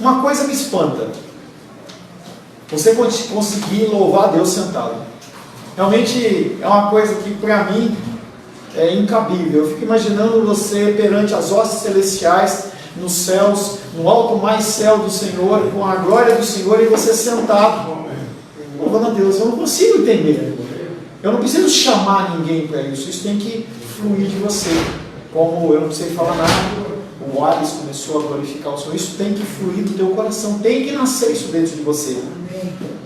uma coisa me espanta. Você conseguir louvar a Deus sentado. Realmente é uma coisa que para mim é incabível. Eu fico imaginando você perante as hostes celestiais, nos céus, no alto mais céu do Senhor, com a glória do Senhor, e você sentado, louvando a Deus. Eu não consigo entender. Eu não preciso chamar ninguém para isso. Isso tem que fluir de você. Como eu não precisei falar nada, o Alisson começou a glorificar o Senhor. Isso tem que fluir do teu coração. Tem que nascer isso dentro de você.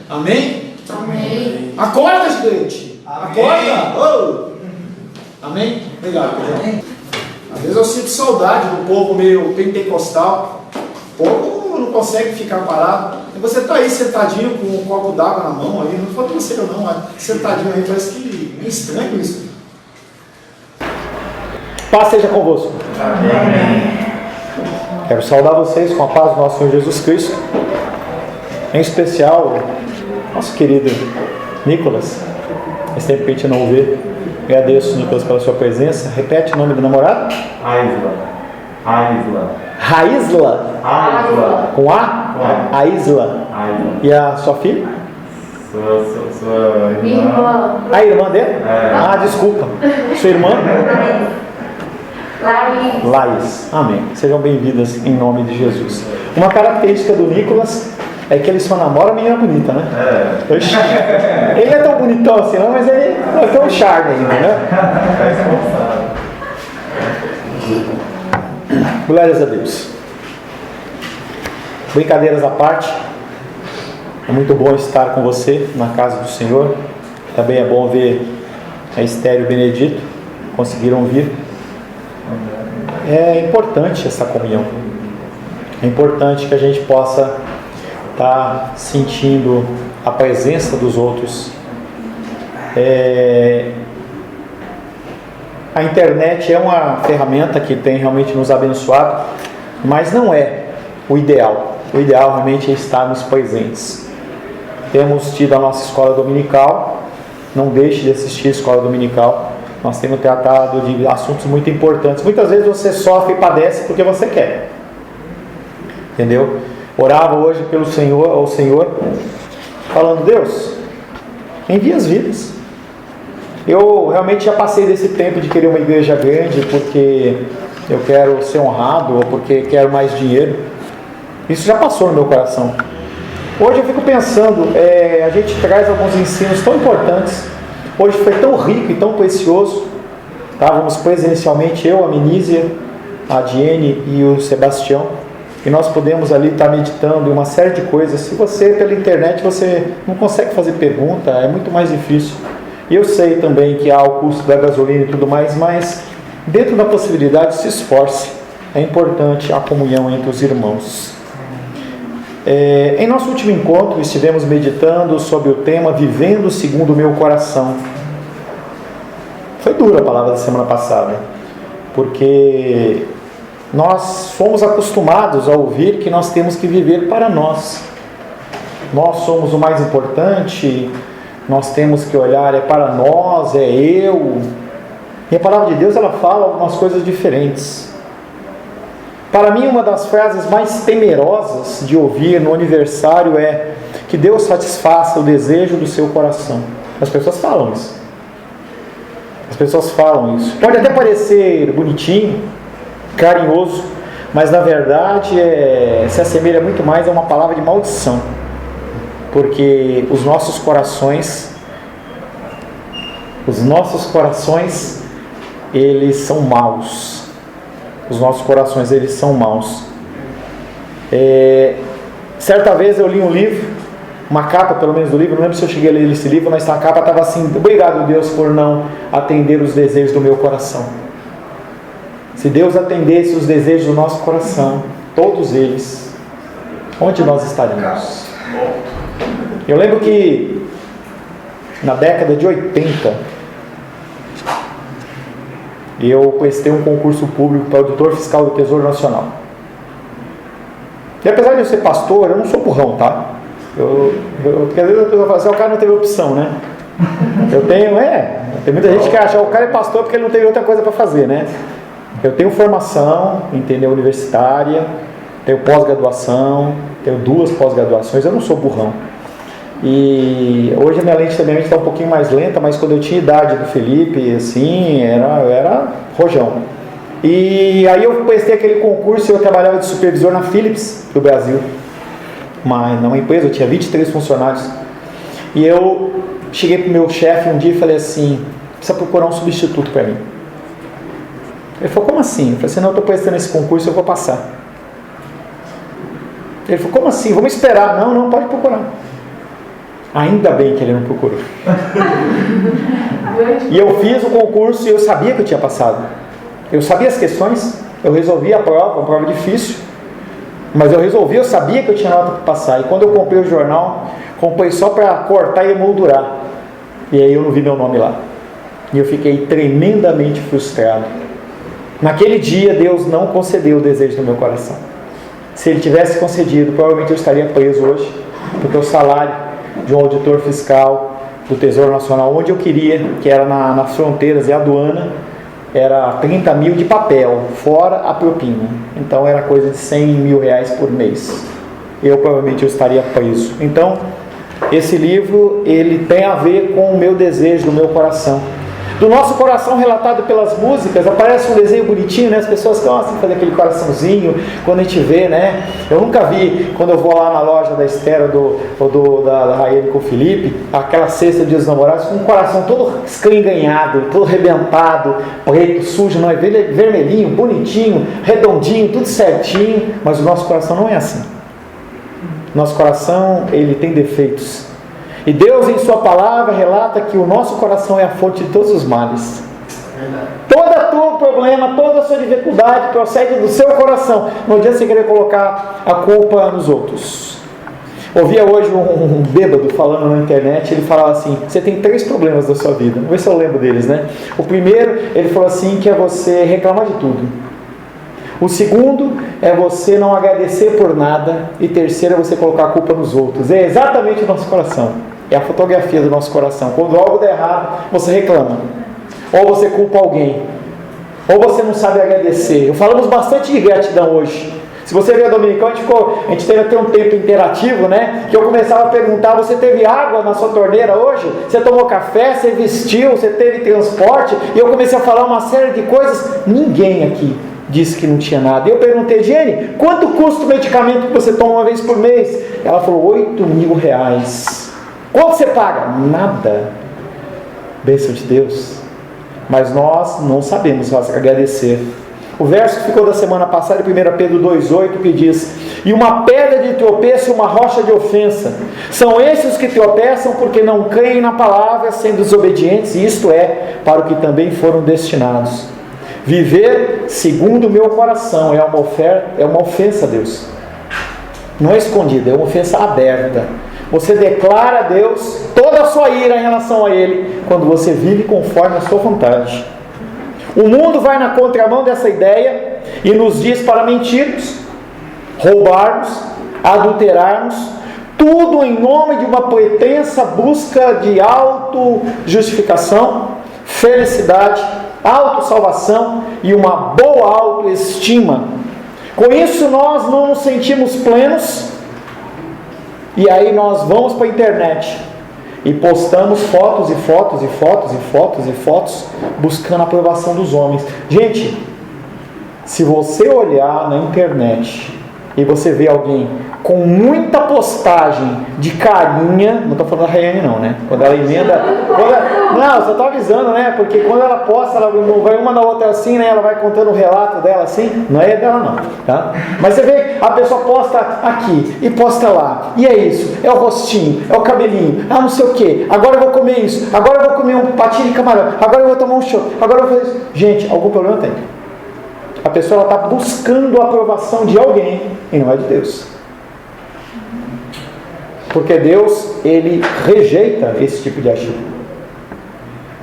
Amém? Amém. Acorda, gigante. Acorda. Oh. Amém? Obrigado. Amém. Às vezes eu sinto saudade do povo meio pentecostal. O povo não consegue ficar parado. E você está aí sentadinho com um copo d'água na mão aí. Não foi você não, mas sentadinho aí. Parece que é estranho isso. Paz seja convosco. Amém. Quero saudar vocês com a paz do nosso Senhor Jesus Cristo. Em especial, nosso querido Nicolas. Faz tempo que a gente não o vê. Agradeço, Nicolas, pela sua presença. Repete o nome do namorado. Raísla. Com A? Raísla. E a sua filha? Sua irmã. A irmã dele? Ah, desculpa. Sua irmã? Laís. Amém. Sejam bem-vindas em nome de Jesus. Uma característica do Nicolas é que ele só namora menina bonita, né? Ele é tão bonitão assim, não, mas ele tem um charme ainda, né? Glórias a Deus. Brincadeiras à parte, é muito bom estar com você na casa do Senhor. Também é bom ver a Esther e o Benedito conseguiram vir. É importante essa comunhão. É importante que a gente possa estar sentindo a presença dos outros. A internet é uma ferramenta que tem realmente nos abençoado, mas não é o ideal. O ideal realmente é estar nos presentes. Temos tido a nossa escola dominical. Não deixe de assistir a escola dominical. Nós temos tratado de assuntos muito importantes. Muitas vezes você sofre e padece porque você quer. Entendeu? Orava hoje pelo Senhor, ao Senhor, falando: Deus, envia as vidas. Eu realmente já passei desse tempo de querer uma igreja grande porque eu quero ser honrado ou porque quero mais dinheiro. Isso já passou no meu coração. Hoje eu fico pensando, a gente traz alguns ensinos tão importantes. Hoje foi tão rico e tão precioso. Estávamos presencialmente, eu, a Minísia, a Diene e o Sebastião, e nós podemos ali estar meditando em uma série de coisas. Se você, pela internet, você não consegue fazer pergunta, é muito mais difícil. E eu sei também que há o custo da gasolina e tudo mais, mas dentro da possibilidade, se esforce. É importante a comunhão entre os irmãos. Em nosso último encontro, estivemos meditando sobre o tema Vivendo segundo o meu coração. Foi dura a palavra da semana passada, porque nós fomos acostumados a ouvir que nós temos que viver para nós. Nós somos o mais importante, nós temos que olhar para nós, eu. E a palavra de Deus, ela fala algumas coisas diferentes. Para mim, uma das frases mais temerosas de ouvir no aniversário é que Deus satisfaça o desejo do seu coração. As pessoas falam isso. As pessoas falam isso. Pode até parecer bonitinho, carinhoso, mas na verdade se assemelha muito mais a uma palavra de maldição. Porque os nossos corações, eles são maus. Os nossos corações, eles são maus. Certa vez eu li um livro, uma capa pelo menos do livro, não lembro se eu cheguei a ler esse livro, mas a capa estava assim: obrigado, Deus, por não atender os desejos do meu coração. Se Deus atendesse os desejos do nosso coração, todos eles, onde nós estaríamos? Eu lembro que na década de 80 eu prestei um concurso público para auditor fiscal do Tesouro Nacional. E apesar de eu ser pastor, eu não sou burrão, tá? Porque às vezes a pessoa fala assim: o cara não teve opção, né? Tem muita gente que acha que o cara é pastor porque ele não teve outra coisa para fazer, né? Eu tenho formação, entendeu, universitária, tenho pós-graduação, tenho 2 pós-graduações, eu não sou burrão. E hoje a minha lente também está um pouquinho mais lenta, mas quando eu tinha idade do Felipe, assim, eu era rojão. E aí eu prestei aquele concurso e eu trabalhava de supervisor na Philips do Brasil. Mas numa empresa, eu tinha 23 funcionários. E eu cheguei pro meu chefe um dia e falei assim, precisa procurar um substituto para mim. Ele falou, como assim? Eu falei assim, não, eu estou prestando esse concurso, eu vou passar. Ele falou, como assim? Vamos esperar. Não, pode procurar. Ainda bem que ele não procurou. E eu fiz o concurso e eu sabia que eu tinha passado. Eu sabia as questões, eu resolvi a prova, uma prova difícil. Mas eu resolvi, eu sabia que eu tinha nota para passar. E quando eu comprei o jornal, comprei só para cortar e emoldurar. E aí eu não vi meu nome lá. E eu fiquei tremendamente frustrado. Naquele dia, Deus não concedeu o desejo do meu coração. Se Ele tivesse concedido, provavelmente eu estaria preso hoje. Porque o salário de um auditor fiscal do Tesouro Nacional, onde eu queria, que era nas fronteiras e aduana, era 30 mil de papel, fora a propina. Então era coisa de 100 mil reais por mês. Provavelmente eu estaria preso. Então, esse livro, ele tem a ver com o meu desejo, do meu coração. Do nosso coração relatado pelas músicas, aparece um desenho bonitinho, né? As pessoas gostam de fazer aquele coraçãozinho, quando a gente vê, né? Eu nunca vi, quando eu vou lá na loja da Estera da Raiane com o Felipe, aquela cesta de Dia dos Namorados, com um coração todo escanganhado, todo arrebentado, preto, sujo, não, é vermelhinho, bonitinho, redondinho, tudo certinho, mas o nosso coração não é assim. Nosso coração, ele tem defeitos. E Deus, em sua palavra, relata que o nosso coração é a fonte de todos os males. Todo o problema, toda a sua dificuldade procede do seu coração. Não adianta você querer colocar a culpa nos outros. Ouvia hoje um bêbado falando na internet, ele falava assim, você tem 3 problemas da sua vida. Vamos ver se eu lembro deles, né? O primeiro, ele falou assim, que é você reclamar de tudo. O segundo é você não agradecer por nada. E terceiro é você colocar a culpa nos outros. É exatamente o nosso coração. É a fotografia do nosso coração. Quando algo der errado, você reclama. Ou você culpa alguém. Ou você não sabe agradecer. Falamos bastante de gratidão hoje. Se você ver a Dominical, a gente teve até um tempo interativo, né? Que eu começava a perguntar, você teve água na sua torneira hoje? Você tomou café? Você vestiu? Você teve transporte? E eu comecei a falar uma série de coisas. Ninguém aqui disse que não tinha nada. Eu perguntei, Jenny, quanto custa o medicamento que você toma uma vez por mês? Ela falou, 8 mil reais. Quanto você paga? Nada. Bênção de Deus. Mas nós não sabemos agradecer. O verso que ficou da semana passada, 1 Pedro 2,8, que diz, e uma pedra de tropeço e uma rocha de ofensa. São esses os que tropeçam porque não creem na palavra, sendo desobedientes, e isto é, para o que também foram destinados. Viver segundo o meu coração é uma ofensa a Deus. Não é escondida, é uma ofensa aberta. Você declara a Deus toda a sua ira em relação a Ele, quando você vive conforme a sua vontade. O mundo vai na contramão dessa ideia e nos diz para mentirmos, roubarmos, adulterarmos, tudo em nome de uma pretensa busca de auto-justificação, felicidade, autossalvação e uma boa autoestima. Com isso nós não nos sentimos plenos e aí nós vamos para a internet e postamos fotos e fotos e fotos e fotos e fotos buscando a aprovação dos homens. Gente, se você olhar na internet e você vê alguém com muita postagem de carinha, não estou falando da Rayane não, né? Quando ela emenda... não, só estou avisando, né? Porque quando ela posta, ela vai uma na outra assim, né? Ela vai contando o relato dela assim, não é dela não, tá? Mas você vê, a pessoa posta aqui e posta lá, e é isso, é o rostinho, é o cabelinho, não sei o que, agora eu vou comer isso, agora eu vou comer um patinho de camarão, agora eu vou tomar um show, agora eu vou fazer isso. Gente, algum problema tem. A pessoa está buscando a aprovação de alguém e não é de Deus. Porque Deus, Ele rejeita esse tipo de atitude.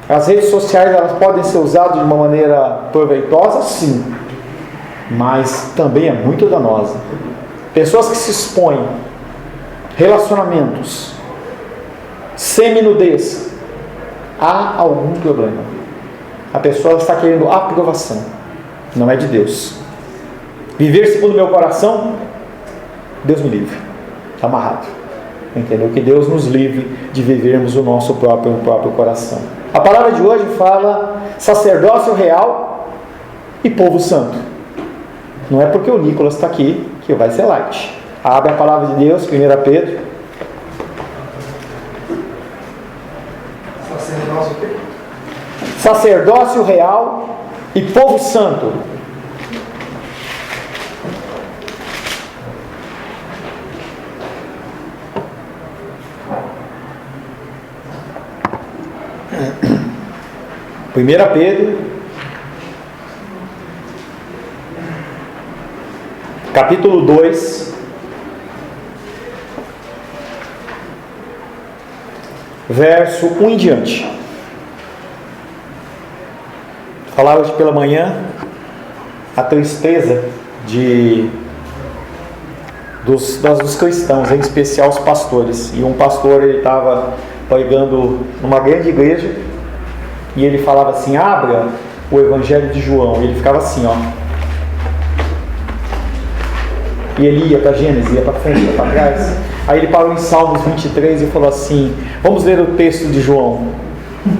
As redes sociais, elas podem ser usadas de uma maneira proveitosa, sim, mas também é muito danosa. Pessoas que se expõem, relacionamentos, semi-nudez, há algum problema. A pessoa está querendo aprovação, não é de Deus. Viver segundo o meu coração Deus me livre. Está amarrado. Entendeu? Que Deus nos livre de vivermos o nosso próprio coração. A palavra de hoje fala sacerdócio real e povo santo. Não é porque o Nicolas está aqui que vai ser light. Abre a palavra de Deus, 1 Pedro. Sacerdócio real e povo santo. Primeira Pedro, capítulo 2, verso 1 em diante. Falar hoje pela manhã a tristeza dos cristãos, em especial os pastores. E um pastor, ele estava pregando numa grande igreja e ele falava assim: abra o Evangelho de João. E ele ficava assim, ó. E ele ia para Gênesis, ia para frente, ia para trás. Aí ele parou em Salmos 23 e falou assim: vamos ler o texto de João.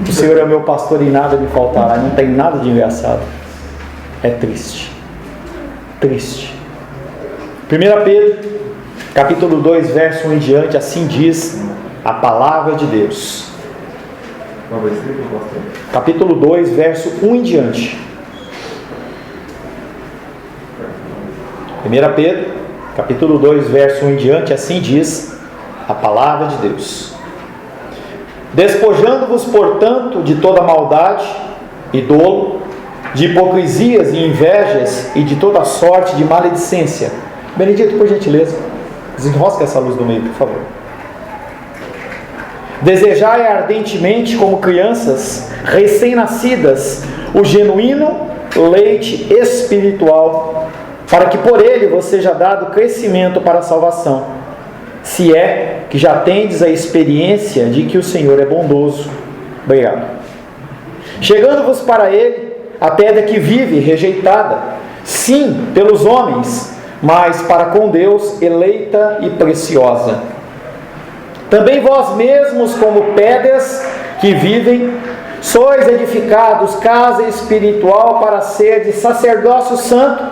O Senhor é meu pastor e nada me faltará. Não tem nada de engraçado. É triste. Triste. 1 Pedro, capítulo 2, verso 1 em diante, assim diz a palavra de Deus. Capítulo 2, verso 1 em diante. 1 Pedro, capítulo 2, verso 1 em diante, assim diz a palavra de Deus. Despojando-vos, portanto, de toda maldade e dolo, de hipocrisias e invejas e de toda sorte de maledicência. Benedito, por gentileza, desenrosca essa luz do meio, por favor. Desejai ardentemente, como crianças recém-nascidas, o genuíno leite espiritual, para que por ele vos seja dado crescimento para a salvação, se é que já tendes a experiência de que o Senhor é bondoso. Obrigado. Chegando-vos para ele, a pedra que vive rejeitada, sim, pelos homens, mas para com Deus eleita e preciosa. Também vós mesmos, como pedras que vivem, sois edificados casa espiritual para ser de sacerdócio santo,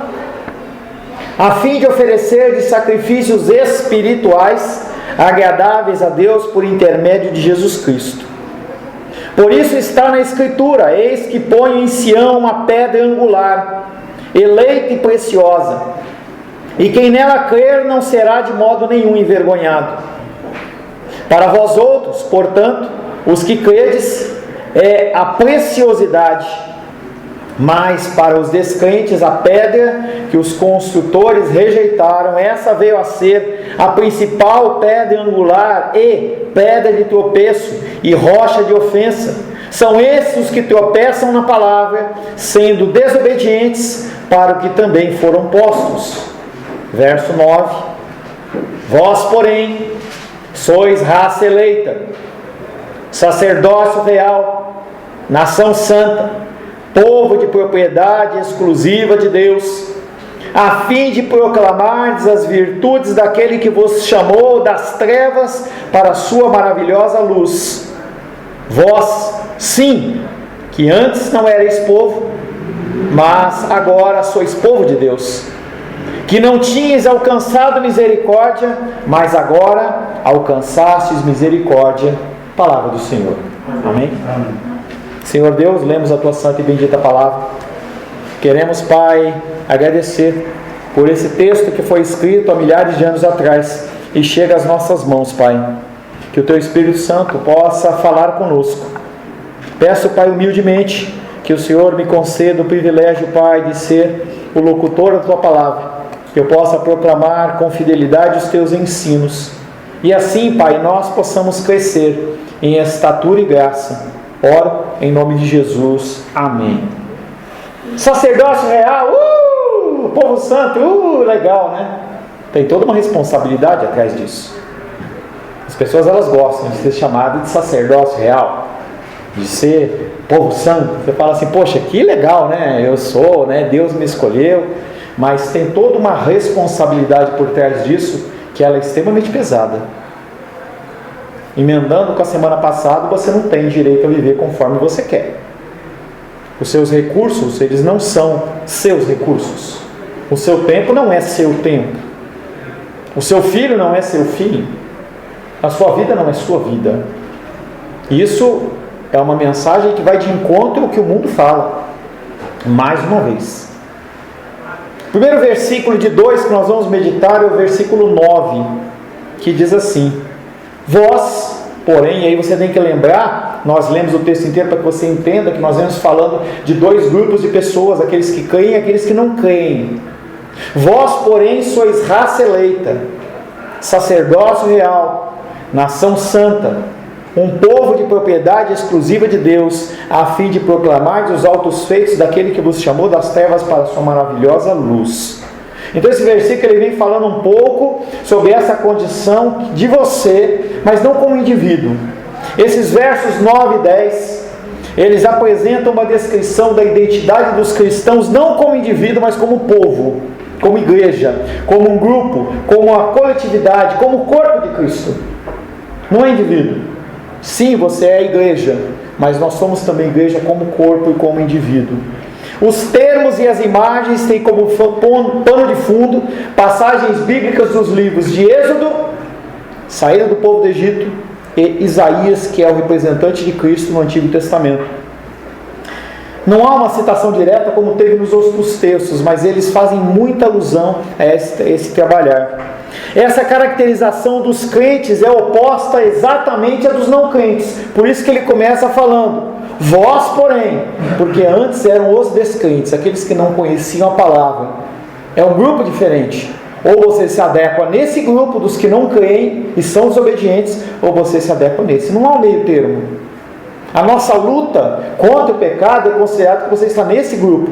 a fim de oferecer de sacrifícios espirituais agradáveis a Deus por intermédio de Jesus Cristo. Por isso está na Escritura: eis que ponho em Sião uma pedra angular, eleita e preciosa, e quem nela crer não será de modo nenhum envergonhado. Para vós outros, portanto, os que credes, é a preciosidade, mas para os descrentes a pedra que os construtores rejeitaram, essa veio a ser a principal pedra angular e pedra de tropeço e rocha de ofensa. São esses os que tropeçam na palavra, sendo desobedientes para o que também foram postos. Verso 9: vós, porém, sois raça eleita, sacerdócio real, nação santa, povo de propriedade exclusiva de Deus, a fim de proclamardes as virtudes daquele que vos chamou das trevas para a sua maravilhosa luz. Vós, sim, que antes não erais povo, mas agora sois povo de Deus, que não tinhas alcançado misericórdia, mas agora alcançastes misericórdia. Palavra do Senhor. Amém? Amém. Senhor Deus, lemos a Tua santa e bendita palavra. Queremos, Pai, agradecer por esse texto que foi escrito há milhares de anos atrás e chega às nossas mãos, Pai. Que o Teu Espírito Santo possa falar conosco. Peço, Pai, humildemente, que o Senhor me conceda o privilégio, Pai, de ser o locutor da Tua palavra, que eu possa proclamar com fidelidade os Teus ensinos, e assim, Pai, nós possamos crescer em estatura e graça. Oro em nome de Jesus. Amém. Sacerdócio real, povo santo, legal, né? Tem toda uma responsabilidade atrás disso. As pessoas, elas gostam de ser chamadas de sacerdócio real, de ser povo santo. Você fala assim: poxa, que legal, né? Eu sou, né? Deus me escolheu. Mas tem toda uma responsabilidade por trás disso, que ela é extremamente pesada. Emendando com a semana passada, você não tem direito a viver conforme você quer. Os seus recursos, eles não são seus recursos. O seu tempo não é seu tempo. O seu filho não é seu filho. A sua vida não é sua vida. Isso é uma mensagem que vai de encontro ao que o mundo fala. Mais uma vez. O primeiro versículo de 2 que nós vamos meditar é o versículo 9, que diz assim: vós, porém, aí você tem que lembrar, nós lemos o texto inteiro para que você entenda que nós vamos falando de dois grupos de pessoas, aqueles que creem e aqueles que não creem. Vós, porém, sois raça eleita, sacerdócio real, nação santa, um povo de propriedade exclusiva de Deus, a fim de proclamar os altos feitos daquele que vos chamou das trevas para a sua maravilhosa luz. Então esse versículo ele vem falando um pouco sobre essa condição de você, mas não como indivíduo. Esses versos 9 e 10, eles apresentam uma descrição da identidade dos cristãos, não como indivíduo, mas como povo, como igreja, como um grupo, como uma coletividade, como o corpo de Cristo. Não é indivíduo. Sim, você é a igreja, mas nós somos também igreja como corpo e como indivíduo. Os termos e as imagens têm como pano de fundo passagens bíblicas dos livros de Êxodo, saída do povo do Egito, e Isaías, que é o representante de Cristo no Antigo Testamento. Não há uma citação direta como teve nos outros textos, mas eles fazem muita alusão a esse trabalhar. Essa caracterização dos crentes é oposta exatamente à dos não crentes. Por isso que ele começa falando: vós, porém, porque antes eram os descrentes, aqueles que não conheciam a palavra. É um grupo diferente. Ou você se adequa nesse grupo dos que não creem e são desobedientes, ou você se adequa nesse. Não há um meio termo. A nossa luta contra o pecado é considerado que você está nesse grupo.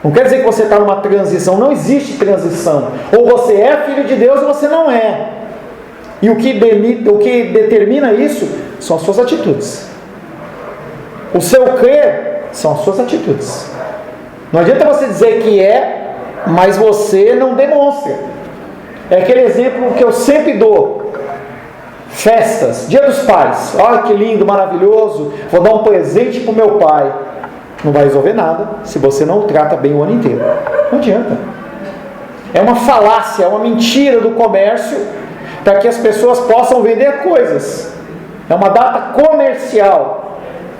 Não quer dizer que você está numa transição. Não existe transição. Ou você é filho de Deus ou você não é. E o que determina isso são as suas atitudes. O seu crer são as suas atitudes. Não adianta você dizer que é, mas você não demonstra. É aquele exemplo que eu sempre dou. Festas, Dia dos Pais. Olha que lindo, maravilhoso. Vou dar um presente para o meu pai. Não vai resolver nada se você não o trata bem o ano inteiro. Não adianta. É uma falácia, é uma mentira do comércio para que as pessoas possam vender coisas. É uma data comercial.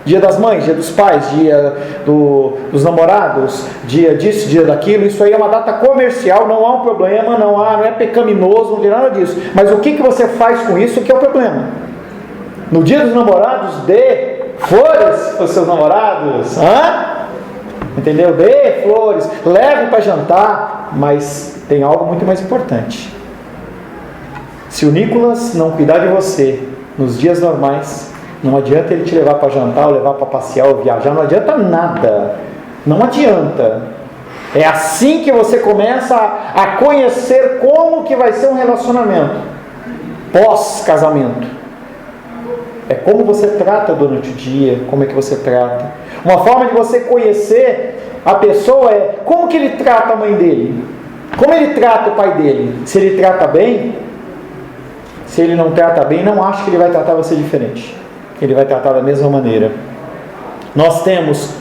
Dia das mães, dia dos pais, dia dos namorados, dia disso, dia daquilo. Isso aí é uma data comercial, não há um problema, não é pecaminoso, não tem nada disso. Mas o que você faz com isso que é o problema? No dia dos namorados, dê flores para os seus namorados. Entendeu? Dê flores, leve para jantar. Mas tem algo muito mais importante. Se o Nicolas não cuidar de você nos dias normais, não adianta ele te levar para jantar, ou levar para passear, ou viajar. Não adianta nada. Não adianta. É assim que você começa a conhecer como que vai ser um relacionamento pós-casamento. É como você trata durante o dia, como é que você trata. Uma forma de você conhecer a pessoa é como que ele trata a mãe dele, como ele trata o pai dele. Se ele trata bem, se ele não trata bem, não acho que ele vai tratar você diferente. Ele vai tratar da mesma maneira. Nós temos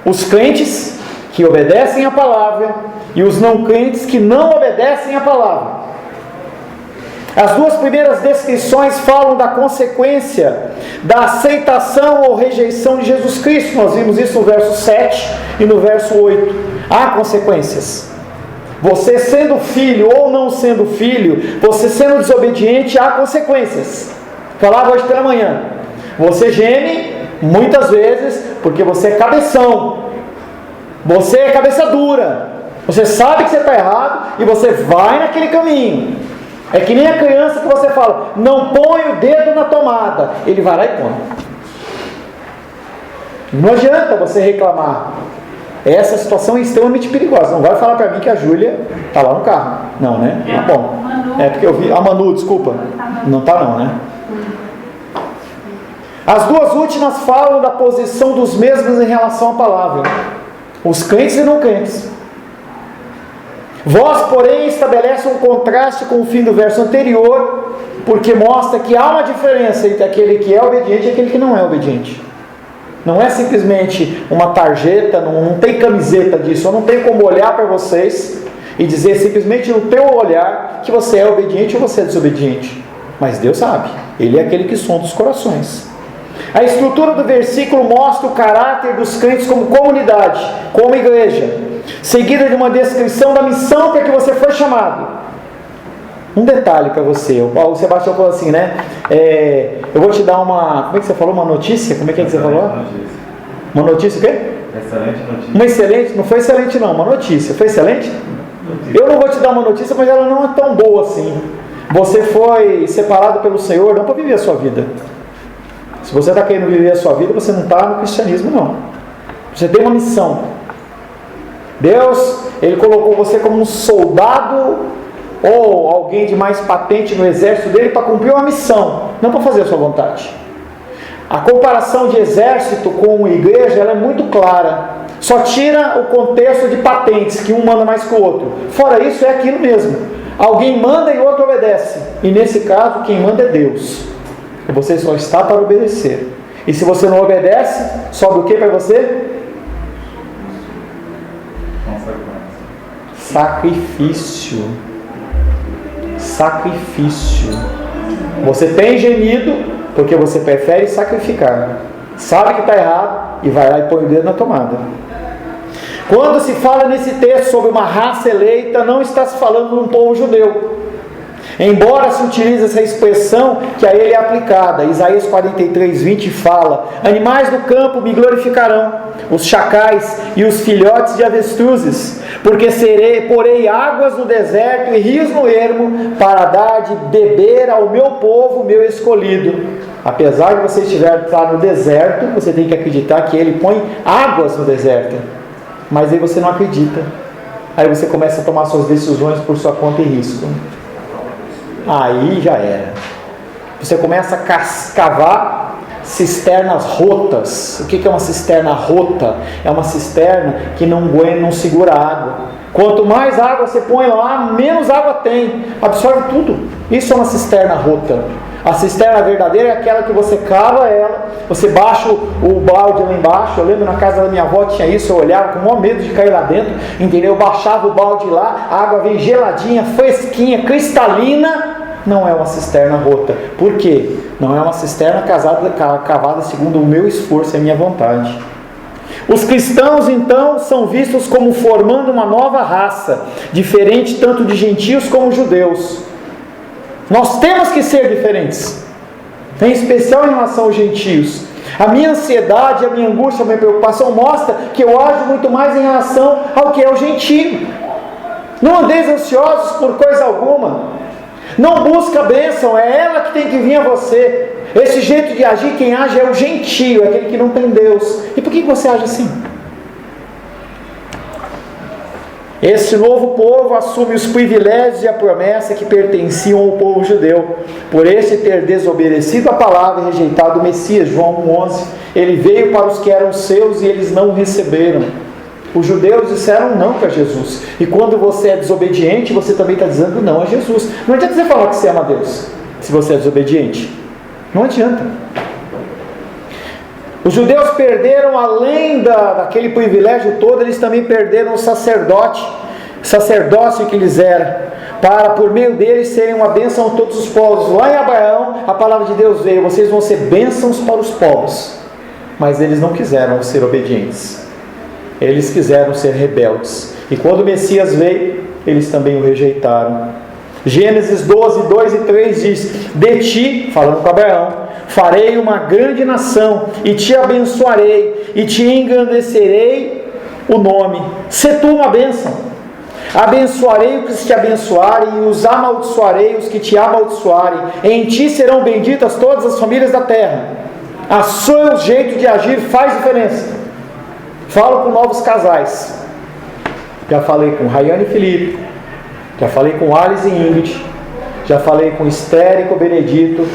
os crentes que obedecem a palavra e os não crentes que não obedecem a palavra. As duas primeiras descrições falam da consequência da aceitação ou rejeição de Jesus Cristo. Nós vimos isso no verso 7 e no verso 8. Há consequências. Você sendo filho ou não sendo filho, você sendo desobediente, há consequências. Falava hoje pela manhã. Você geme muitas vezes porque você é cabeção. Você é cabeça dura. Você sabe que você está errado e você vai naquele caminho. É que nem a criança que você fala, não põe o dedo na tomada. Ele vai lá e põe. Não adianta você reclamar. Essa situação é extremamente perigosa. Não vai falar para mim que a Júlia está lá no carro. Não, né? Tá bom. É porque eu vi. A Manu, desculpa. Não está não, né? As duas últimas falam da posição dos mesmos em relação à palavra. Os crentes e não crentes. Vós, porém, estabelece um contraste com o fim do verso anterior, porque mostra que há uma diferença entre aquele que é obediente e aquele que não é obediente. Não é simplesmente uma tarjeta, não tem camiseta disso. Eu não tenho como olhar para vocês e dizer simplesmente no teu olhar que você é obediente ou você é desobediente. Mas Deus sabe, Ele é aquele que sonda os corações. A estrutura do versículo mostra o caráter dos crentes como comunidade, como igreja, seguida de uma descrição da missão para que você foi chamado. Um detalhe para você, o Sebastião falou assim, né? Eu vou te dar uma, como é que você falou? Uma notícia? Como é que você falou? Uma notícia o quê? Excelente notícia. Uma excelente, não foi excelente não, uma notícia. Foi excelente? Eu não vou te dar uma notícia, mas ela não é tão boa assim. Você foi separado pelo Senhor não para viver a sua vida. Se você está querendo viver a sua vida, você não está no cristianismo não. Você tem uma missão. Deus, Ele colocou você como um soldado ou alguém de mais patente no exército dele para cumprir uma missão, não para fazer a sua vontade. A comparação de exército com igreja ela é muito clara. Só tira o contexto de patentes, que um manda mais que o outro. Fora isso, é aquilo mesmo. Alguém manda e o outro obedece. E nesse caso, quem manda é Deus. E você só está para obedecer. E se você não obedece, sobe o que para você? Sacrifício. Sacrifício. Você tem gemido porque você prefere sacrificar. Sabe que está errado e vai lá e põe o dedo na tomada. Quando se fala nesse texto sobre uma raça eleita, não está se falando de um povo judeu. Embora se utilize essa expressão que a ele é aplicada. Isaías 43:20 fala: animais do campo me glorificarão, os chacais e os filhotes de avestruzes, porque porei águas no deserto e rios no ermo, para dar de beber ao meu povo, meu escolhido. Apesar de você estiver no deserto, você tem que acreditar que ele põe águas no deserto. Mas aí você não acredita. Aí você começa a tomar suas decisões por sua conta e risco. Aí já era. Você começa a cavar cisternas rotas. O que é uma cisterna rota? É uma cisterna que não segura água. Quanto mais água você põe lá, menos água tem. Absorve tudo. Isso é uma cisterna rota. A cisterna verdadeira é aquela que você cava ela, você baixa o balde lá embaixo. Eu lembro na casa da minha avó tinha isso, eu olhava com o maior medo de cair lá dentro, entendeu? Eu baixava o balde lá, a água vem geladinha, fresquinha, cristalina. Não é uma cisterna rota. Por quê? Não é uma cisterna cavada segundo o meu esforço e a minha vontade. Os cristãos então são vistos como formando uma nova raça, diferente tanto de gentios como judeus. Nós temos que ser diferentes, em especial em relação aos gentios. A minha ansiedade, a minha angústia, a minha preocupação mostra que eu ajo muito mais em relação ao que é o gentio. Não andeis ansiosos por coisa alguma. Não busca a bênção, é ela que tem que vir a você. Esse jeito de agir, quem age é o gentio, é aquele que não tem Deus. E por que você age assim? Esse novo povo assume os privilégios e a promessa que pertenciam ao povo judeu, por este ter desobedecido a palavra e rejeitado o Messias. João 1,11. Ele veio para os que eram seus e eles não o receberam. Os judeus disseram não para Jesus. E quando você é desobediente, você também está dizendo não a Jesus. Não adianta você falar que você ama a Deus, se você é desobediente. Não adianta. Os judeus perderam, além daquele privilégio todo, eles também perderam o sacerdócio que lhes era, para por meio deles serem uma bênção a todos os povos. Lá em Abraão, a palavra de Deus veio: vocês vão ser bênçãos para os povos. Mas eles não quiseram ser obedientes. Eles quiseram ser rebeldes. E quando o Messias veio, eles também o rejeitaram. Gênesis 12, 2 e 3 diz: de ti, falando com Abraão, farei uma grande nação, e te abençoarei, e te engrandecerei o nome. Se tu uma bênção. Abençoarei os que te abençoarem, e os amaldiçoarei os que te amaldiçoarem. Em ti serão benditas todas as famílias da terra. O seu jeito de agir faz diferença. Falo com novos casais. Já falei com Rayane e Felipe. Já falei com Alice e Ingrid. Já falei com Esther e com Benedito.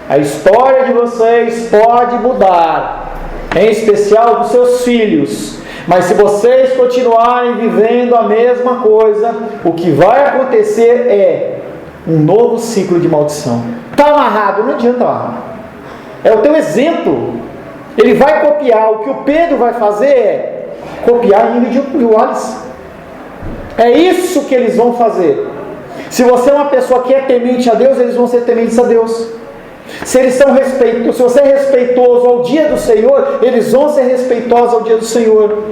A história de vocês pode mudar, em especial dos seus filhos. Mas se vocês continuarem vivendo a mesma coisa, o que vai acontecer é um novo ciclo de maldição. Está amarrado, não adianta amarrar. É o teu exemplo. Ele vai copiar. O que o Pedro vai fazer é copiar a Ingrid e o Alice. É isso que eles vão fazer. Se você é uma pessoa que é temente a Deus, eles vão ser tementes a Deus. Se eles são respeitosos, se você é respeitoso ao dia do Senhor, eles vão ser respeitosos ao dia do Senhor.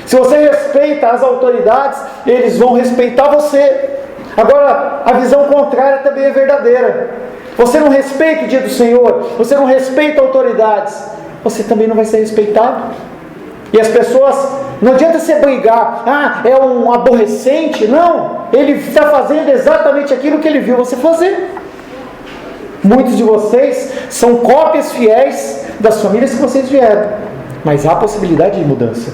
Se você respeita as autoridades, eles vão respeitar você. Agora, a visão contrária também é verdadeira. Você não respeita o dia do Senhor, você não respeita autoridades, você também não vai ser respeitado. E as pessoas, não adianta você brigar, é um aborrecente. Não, ele está fazendo exatamente aquilo que ele viu você fazer. Muitos de vocês são cópias fiéis das famílias que vocês vieram, mas há possibilidade de mudança,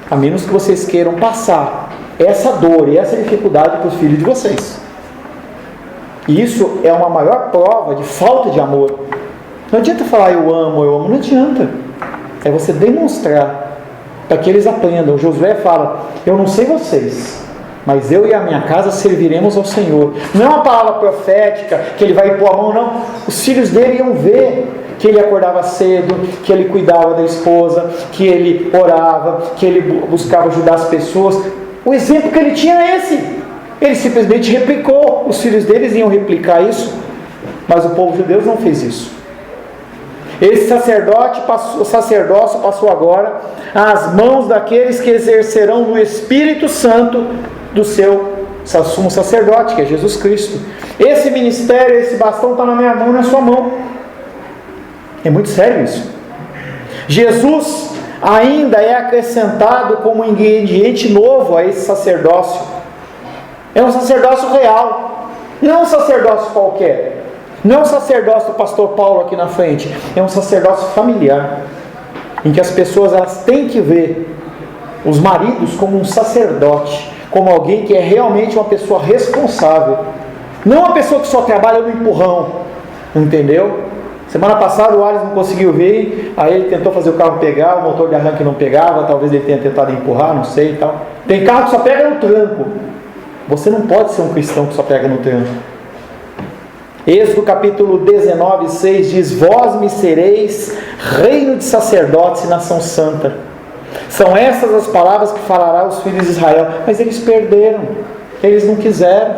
a menos que vocês queiram passar essa dor e essa dificuldade para os filhos de vocês. E isso é uma maior prova de falta de amor. Não adianta falar eu amo, não adianta. É você demonstrar para que eles aprendam. Josué fala, eu não sei vocês, mas eu e a minha casa serviremos ao Senhor. Não é uma palavra profética que ele vai impor a mão, não. Os filhos dele iam ver que ele acordava cedo, que ele cuidava da esposa, que ele orava, que ele buscava ajudar as pessoas. O exemplo que ele tinha é esse. Ele simplesmente replicou. Os filhos deles iam replicar isso, mas o povo judeu não fez isso. Esse sacerdócio passou agora às mãos daqueles que exercerão no Espírito Santo do seu sumo sacerdote, que é Jesus Cristo. Esse ministério, esse bastão está na minha mão e na sua mão. É muito sério isso. Jesus ainda é acrescentado como um ingrediente novo a esse sacerdócio. É um sacerdócio real, não um sacerdócio qualquer. Não é um sacerdócio do pastor Paulo aqui na frente, é um sacerdócio familiar, em que as pessoas elas têm que ver os maridos como um sacerdote, como alguém que é realmente uma pessoa responsável, não uma pessoa que só trabalha no empurrão, entendeu? Semana passada o Alisson não conseguiu vir, aí ele tentou fazer o carro pegar, o motor de arranque não pegava, talvez ele tenha tentado empurrar, não sei e tal. Tem carro que só pega no tranco. Você não pode ser um cristão que só pega no tranco. Êxodo capítulo 19, 6 diz, vós me sereis reino de sacerdotes e nação santa. São essas as palavras que falará aos filhos de Israel. Mas eles perderam, eles não quiseram.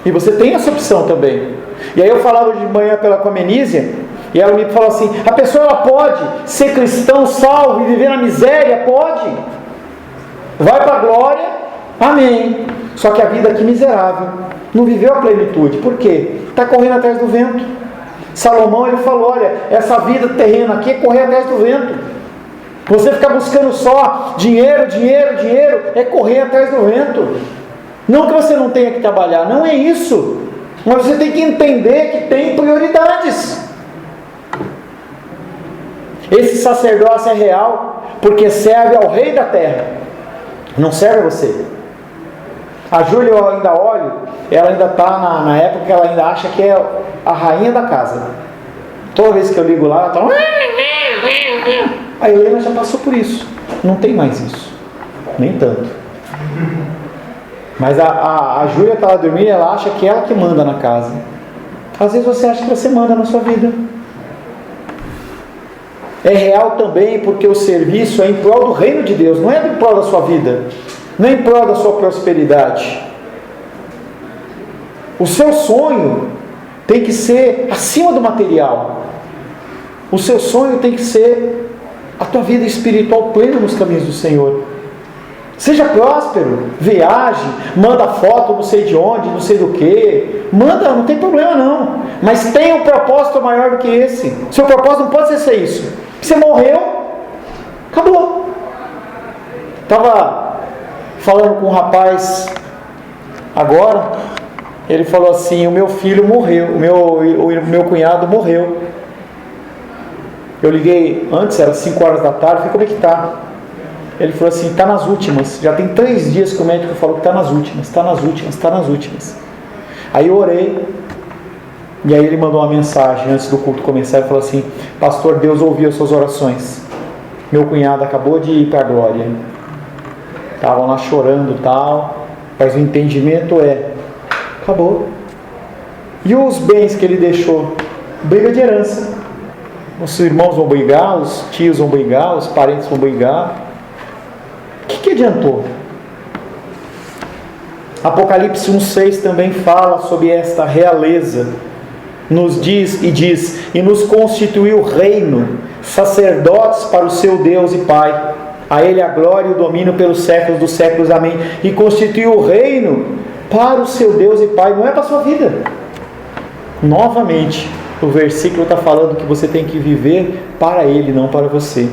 E você tem essa opção também. E aí eu falava de manhã com a Menísia, e ela me falou assim, a pessoa ela pode ser cristão, salvo e viver na miséria? Pode. Vai para a glória, amém. Só que a vida aqui miserável, não viveu a plenitude. Por quê? Está correndo atrás do vento. Salomão ele falou, olha, essa vida terrena aqui é correr atrás do vento. Você ficar buscando só dinheiro, é correr atrás do vento. Não que você não tenha que trabalhar, não é isso. Mas você tem que entender que tem prioridades. Esse sacerdócio é real porque serve ao rei da terra, não serve a você. A Júlia, eu ainda olho, ela ainda está na época que ela ainda acha que é a rainha da casa. Toda vez que eu ligo lá, ela está... A Helena já passou por isso, não tem mais isso, nem tanto. Mas a Júlia está lá dormindo, ela acha que é ela que manda na casa. Às vezes você acha que você manda na sua vida. É real também porque o serviço é em prol do reino de Deus, não é em prol da sua vida, não é em prol da sua prosperidade. O seu sonho tem que ser acima do material. O seu sonho tem que ser a tua vida espiritual plena nos caminhos do Senhor. Seja próspero, viaje, manda foto não sei de onde, não sei do que, manda, não tem problema não, mas tem um propósito maior do que esse. Seu propósito não pode ser isso. Você morreu, acabou. Estava falando com um rapaz agora, ele falou assim, o meu filho morreu, o meu cunhado morreu. Eu liguei antes, era 5 horas da tarde, falei, como é que está? Ele falou assim, está nas últimas. Já tem 3 dias que o médico falou que está nas últimas. Aí eu orei, e aí ele mandou uma mensagem antes do culto começar, ele falou assim, pastor, Deus ouviu as suas orações. Meu cunhado acabou de ir para a glória. estavam lá chorando e tal, mas o entendimento acabou. E os bens que ele deixou? Briga de herança. Os irmãos vão brigar, os tios vão brigar, os parentes vão brigar. O que adiantou? Apocalipse 1,6 também fala sobre esta realeza. Nos diz, e nos constituiu reino, sacerdotes para o seu Deus e Pai. A Ele a glória e o domínio pelos séculos dos séculos. Amém. E constituiu o reino para o seu Deus e Pai. Não é para a sua vida. Novamente, o versículo está falando que você tem que viver para Ele, não para você.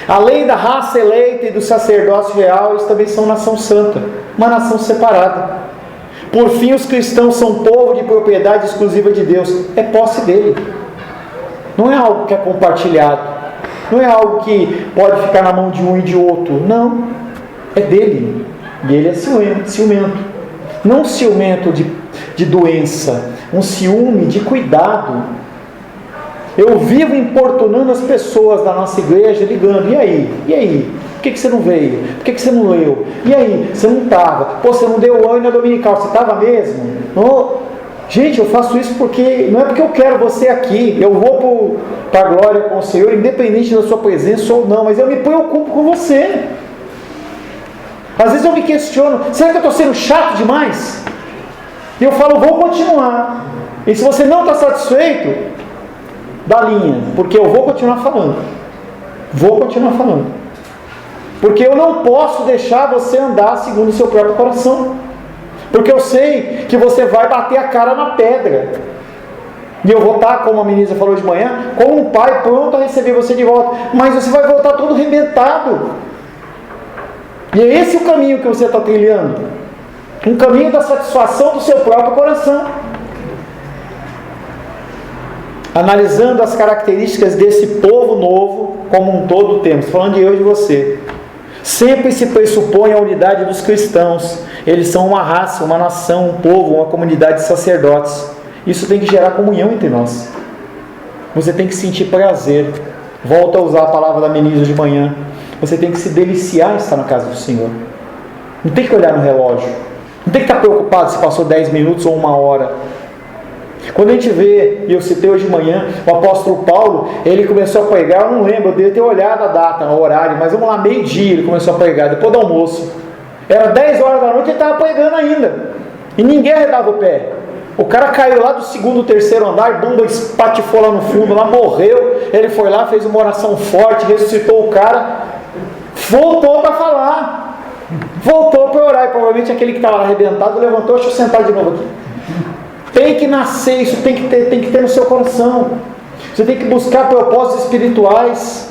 Além da raça eleita e do sacerdócio real, eles também são nação santa, uma nação separada. Por fim, os cristãos são povo de propriedade exclusiva de Deus. É posse dele. Não é algo que é compartilhado. Não é algo que pode ficar na mão de um e de outro. Não. É dele. E ele é ciumento. Não ciumento de doença. Um ciúme de cuidado. Eu vivo importunando as pessoas da nossa igreja, ligando. E aí? Por que você não veio? Por que você não leu? E aí? Você não estava? Pô, você não deu o oi na dominical. Você estava mesmo? Oh, gente, eu faço isso porque... Não é porque eu quero você aqui. Eu vou para a glória com o Senhor, independente da sua presença ou não. Mas eu me preocupo com você. Às vezes eu me questiono. Será que eu estou sendo chato demais? E eu falo, vou continuar. E se você não está satisfeito... da linha, porque eu vou continuar falando. Porque eu não posso deixar você andar segundo o seu próprio coração. Porque eu sei que você vai bater a cara na pedra. E eu vou estar, como a menina falou de manhã, como um pai pronto a receber você de volta. Mas você vai voltar todo arrebentado. E é esse o caminho que você está trilhando. Um caminho da satisfação do seu próprio coração. Analisando as características desse povo novo, como um todo temos, falando de eu e de você, sempre se pressupõe a unidade dos cristãos. Eles são uma raça, uma nação, um povo, uma comunidade de sacerdotes. Isso tem que gerar comunhão entre nós. Você tem que sentir prazer. Volto a usar a palavra da menina de manhã. Você tem que se deliciar em estar na casa do Senhor. Não tem que olhar no relógio. Não tem que estar preocupado se passou 10 minutos ou 1 hora. Quando a gente vê, e eu citei hoje de manhã, o apóstolo Paulo, ele começou a pregar, eu não lembro, eu devia ter olhado a data, o horário, mas vamos lá, meio-dia ele começou a pregar, depois do almoço. Era 10 horas da noite, ele estava pregando ainda. E ninguém arredava o pé. O cara caiu lá do 2º, 3º andar, bumba espatifou lá no fundo, lá morreu. Ele foi lá, fez uma oração forte, ressuscitou o cara, voltou para falar. Voltou para orar, e provavelmente aquele que estava lá arrebentado levantou, deixa eu sentar de novo aqui. Tem que nascer, isso tem que ter no seu coração. Você tem que buscar propósitos espirituais.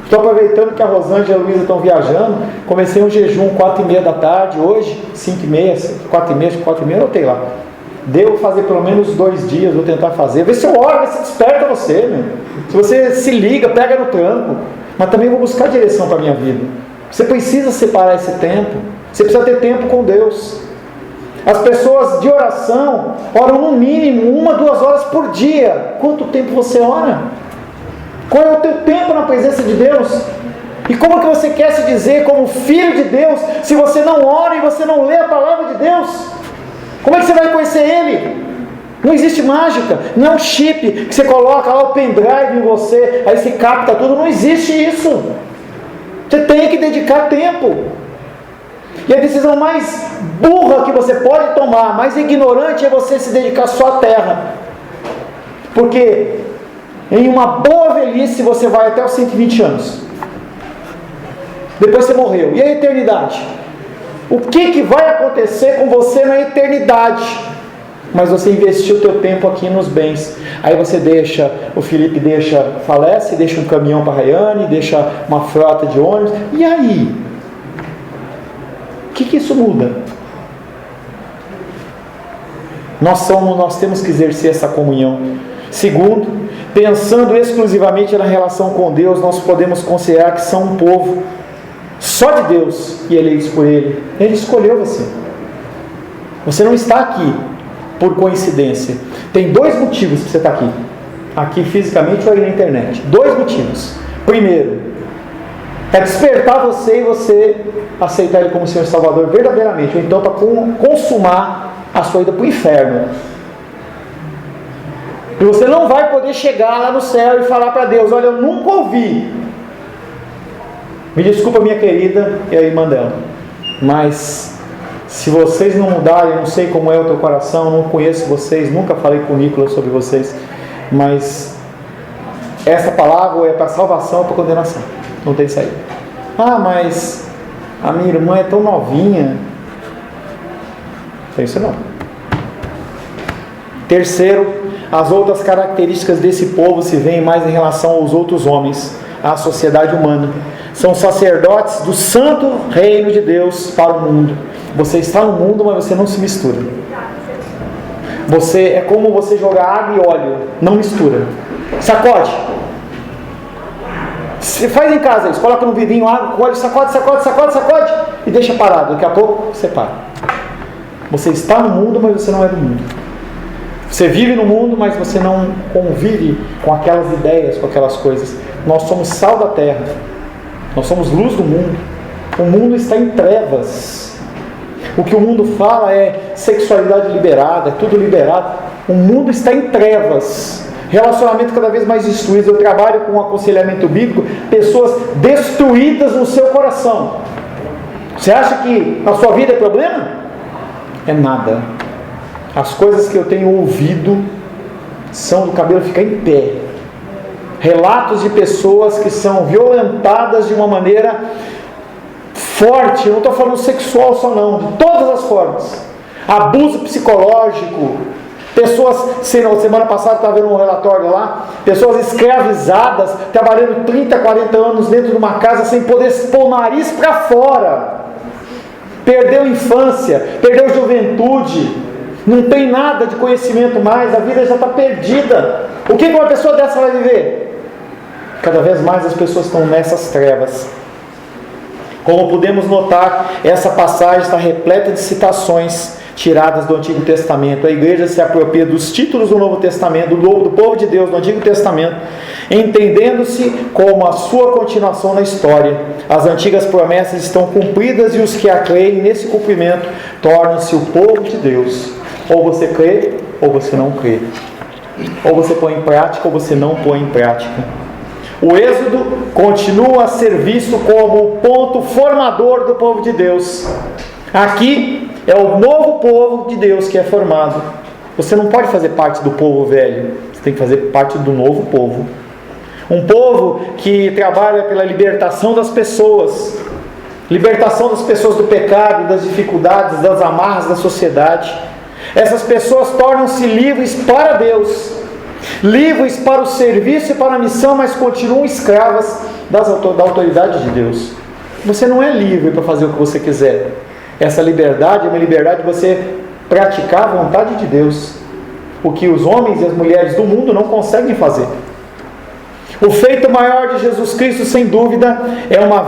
Estou aproveitando que a Rosângela e a Luísa estão viajando. Comecei um jejum 4h30 da tarde, hoje 5h30, 4h30, anotei lá. Devo fazer pelo menos 2 dias, vou tentar fazer. Vê se eu oro, vê se desperta você, meu. Se você se liga, pega no tranco. Mas também vou buscar direção para a minha vida. Você precisa separar esse tempo. Você precisa ter tempo com Deus. As pessoas de oração oram no mínimo 1, 2 horas por dia. Quanto tempo você ora? Qual é o teu tempo na presença de Deus? E como que você quer se dizer como filho de Deus se você não ora e você não lê a palavra de Deus? Como é que você vai conhecer Ele? Não existe mágica. Não é um chip que você coloca lá o pendrive em você, aí você capta tudo. Não existe isso. Você tem que dedicar tempo. E a decisão mais burra que você pode tomar, mais ignorante, é você se dedicar só à terra. Porque em uma boa velhice você vai até os 120 anos. Depois você morreu. E a eternidade? O que vai acontecer com você na eternidade? Mas você investiu o teu tempo aqui nos bens. Aí você deixa, o Felipe falece, deixa um caminhão para a Rayane, deixa uma frota de ônibus. E aí? O que isso muda? Nós temos que exercer essa comunhão. Segundo, pensando exclusivamente na relação com Deus, nós podemos considerar que são um povo só de Deus e eleitos por Ele. Ele escolheu você. Você não está aqui por coincidência. Tem 2 motivos para você estar aqui. Aqui fisicamente ou aí na internet. 2 motivos. Primeiro, É despertar você e você aceitar Ele como Senhor e Salvador verdadeiramente, ou então para consumar a sua ida para o inferno. E você não vai poder chegar lá no céu e falar para Deus: olha, eu nunca ouvi. Me desculpa, minha querida e a irmã dela, mas se vocês não mudarem, eu não sei como é o teu coração, não conheço vocês, nunca falei com o Nicolas sobre vocês, mas essa palavra é para salvação ou para condenação. Não tem saída. Ah, mas a minha irmã é tão novinha. Não tem isso não. Terceiro, as outras características desse povo se veem mais em relação aos outros homens, à sociedade humana. São sacerdotes do santo reino de Deus para o mundo. Você está no mundo, mas você não se mistura. Você é como você jogar água e óleo, não mistura. Sacode. Você faz em casa isso, coloca no vidrinho água, óleo, sacode e deixa parado. Daqui a pouco você para. Você está no mundo, mas você não é do mundo. Você vive no mundo, mas você não convive com aquelas ideias, com aquelas coisas. Nós somos sal da terra. Nós somos luz do mundo. O mundo está em trevas. O que o mundo fala é sexualidade liberada, é tudo liberado. O mundo está em trevas. Relacionamento cada vez mais destruído. Eu trabalho com aconselhamento bíblico, pessoas destruídas no seu coração. Você acha que a sua vida é problema? É nada. As coisas que eu tenho ouvido são do cabelo ficar em pé. Relatos de pessoas que são violentadas de uma maneira forte. Eu não estou falando sexual só não, de todas as formas. Abuso psicológico. Pessoas, semana passada estava vendo um relatório lá, pessoas escravizadas, trabalhando 30, 40 anos dentro de uma casa sem poder pôr o nariz para fora. Perdeu infância, perdeu juventude, não tem nada de conhecimento mais, a vida já está perdida. O que uma pessoa dessa vai viver? Cada vez mais as pessoas estão nessas trevas. Como podemos notar, essa passagem está repleta de citações tiradas do Antigo Testamento. A igreja se apropria dos títulos do Novo Testamento, do povo de Deus no Antigo Testamento, entendendo-se como a sua continuação na história. As antigas promessas estão cumpridas e os que a creem nesse cumprimento tornam-se o povo de Deus. Ou você crê, ou você não crê. Ou você põe em prática, ou você não põe em prática. O Êxodo continua a ser visto como o ponto formador do povo de Deus. Aqui é o novo povo de Deus que é formado. Você não pode fazer parte do povo velho. Você tem que fazer parte do novo povo. Um povo que trabalha pela libertação das pessoas. Libertação das pessoas do pecado, das dificuldades, das amarras da sociedade. Essas pessoas tornam-se livres para Deus. Livres para o serviço e para a missão, mas continuam escravas da autoridade de Deus. Você não é livre para fazer o que você quiser. Essa liberdade é uma liberdade de você praticar a vontade de Deus, o que os homens e as mulheres do mundo não conseguem fazer. O feito maior de Jesus Cristo, sem dúvida, é a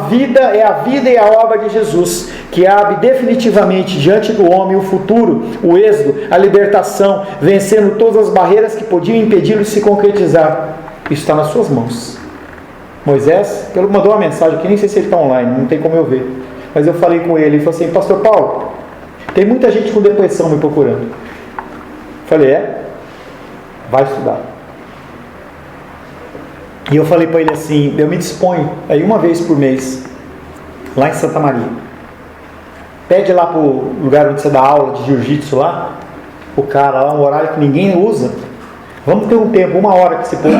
vida e a obra de Jesus, que abre definitivamente diante do homem o futuro, o êxodo, a libertação, vencendo todas as barreiras que podiam impedi-lo de se concretizar. Isso está nas suas mãos. Moisés mandou uma mensagem aqui, nem sei se ele está online, não tem como eu ver, mas eu falei com ele, ele falou assim: Pastor Paulo, tem muita gente com depressão me procurando. Eu falei: vai estudar. E eu falei para ele assim: eu me disponho aí uma vez por mês, lá em Santa Maria, pede lá para o lugar onde você dá aula de jiu-jitsu lá, o cara lá, um horário que ninguém usa, vamos ter um tempo, 1 hora que se pôr,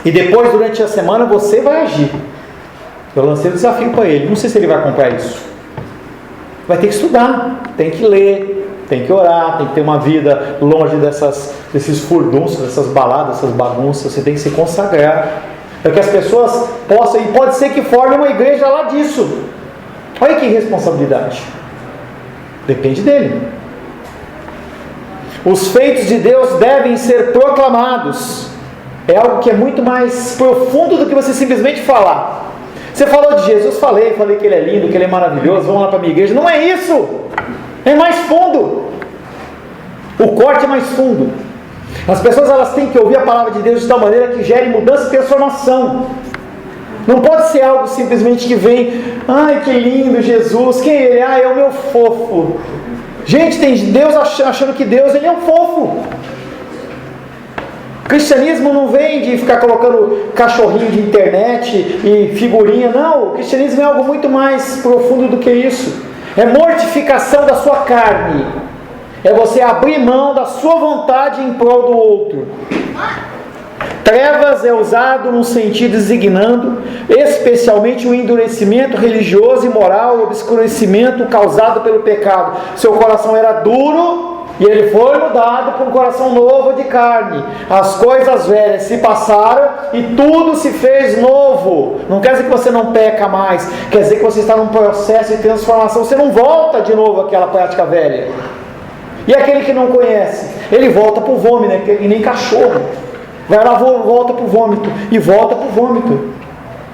e depois durante a semana você vai agir. Eu lancei o desafio para ele, não sei se ele vai comprar isso. Vai ter que estudar, tem que ler, tem que orar, tem que ter uma vida longe desses furdunços, dessas baladas, dessas bagunças. Você tem que se consagrar para que as pessoas possam, e pode ser que forme uma igreja lá disso. Olha que responsabilidade. Depende dele. Os feitos de Deus devem ser proclamados. É algo que é muito mais profundo do que você simplesmente falar. Você falou de Jesus, falei que ele é lindo, que ele é maravilhoso, vamos lá para a minha igreja. Não é isso. É mais fundo. O corte é mais fundo. As pessoas elas têm que ouvir a palavra de Deus de tal maneira que gere mudança e transformação. Não pode ser algo simplesmente que vem, ai que lindo Jesus, quem é ele? Ah, é o meu fofo. Gente, tem Deus achando que Deus ele é um fofo. O cristianismo não vem de ficar colocando cachorrinho de internet e figurinha, não. O cristianismo é algo muito mais profundo do que isso. É mortificação da sua carne. É você abrir mão da sua vontade em prol do outro. Trevas é usado num sentido designando especialmente o endurecimento religioso e moral, o obscurecimento causado pelo pecado. Seu coração era duro e ele foi mudado por um coração novo de carne. As coisas velhas se passaram e tudo se fez novo. Não quer dizer que você não peca mais, quer dizer que você está num processo de transformação. Você não volta de novo àquela prática velha. E aquele que não conhece, ele volta para o vômito, né? E nem cachorro. Vai lá, volta para o vômito. E volta para o vômito.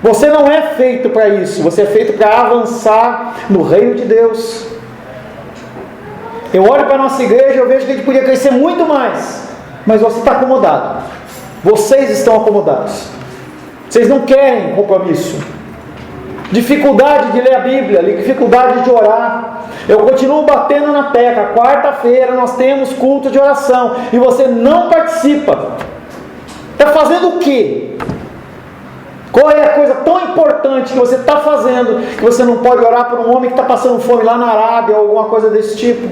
Você não é feito para isso. Você é feito para avançar no reino de Deus. Eu olho para a nossa igreja e eu vejo que a gente podia crescer muito mais. Mas você está acomodado. Vocês estão acomodados. Vocês não querem compromisso. Dificuldade de ler a Bíblia, dificuldade de orar. Eu continuo batendo na tecla. Quarta-feira nós temos culto de oração. E você não participa. Está fazendo o quê? Qual é a coisa tão importante que você está fazendo que você não pode orar por um homem que está passando fome lá na Arábia ou alguma coisa desse tipo?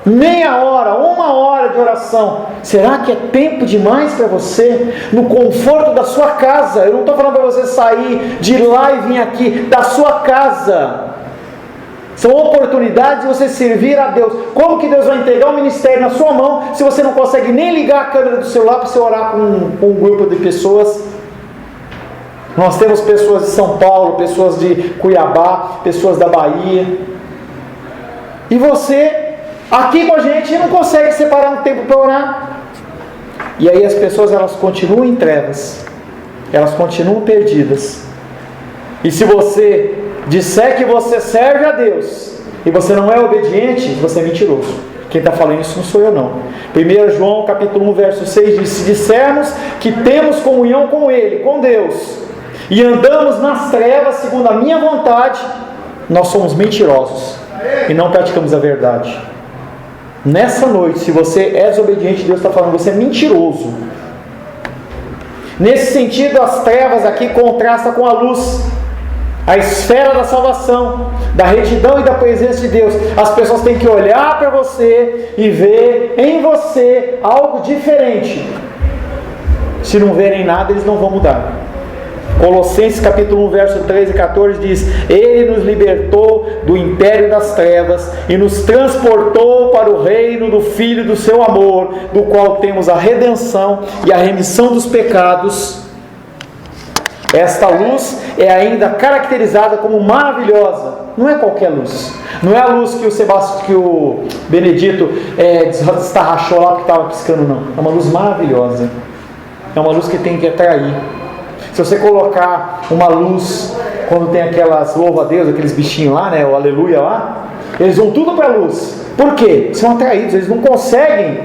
Meia hora, 1 hora de oração. Será que é tempo demais para você? No conforto da sua casa. Eu não estou falando para você sair de lá e vir aqui. Da sua casa. São oportunidades de você servir a Deus. Como que Deus vai entregar o ministério na sua mão se você não consegue nem ligar a câmera do celular para você orar com um grupo de pessoas? Nós temos pessoas de São Paulo, pessoas de Cuiabá, pessoas da Bahia. E você, aqui com a gente, não consegue separar um tempo para orar. E aí as pessoas, elas continuam em trevas. Elas continuam perdidas. E se você disser que você serve a Deus e você não é obediente, você é mentiroso. Quem está falando isso não sou eu não. 1 João capítulo 1 verso 6 diz: se dissermos que temos comunhão com Ele, com Deus, e andamos nas trevas segundo a minha vontade, nós somos mentirosos e não praticamos a verdade. Nessa noite, se você é desobediente, Deus está falando, você é mentiroso. Nesse sentido, as trevas aqui contrastam com a luz. A esfera da salvação, da retidão e da presença de Deus. As pessoas têm que olhar para você e ver em você algo diferente. Se não verem nada, eles não vão mudar. Colossenses capítulo 1, verso 13 e 14 diz: Ele nos libertou do império das trevas e nos transportou para o reino do Filho do seu amor, do qual temos a redenção e a remissão dos pecados. Esta luz é ainda caracterizada como maravilhosa. Não é qualquer luz. Não é a luz que o Benedito destarrachou lá porque estava piscando, não. É uma luz maravilhosa. É uma luz que tem que atrair. Se você colocar uma luz, quando tem aquelas louva-a-Deus, aqueles bichinhos lá, né, o aleluia lá, eles vão tudo para a luz. Por quê? São atraídos, eles não conseguem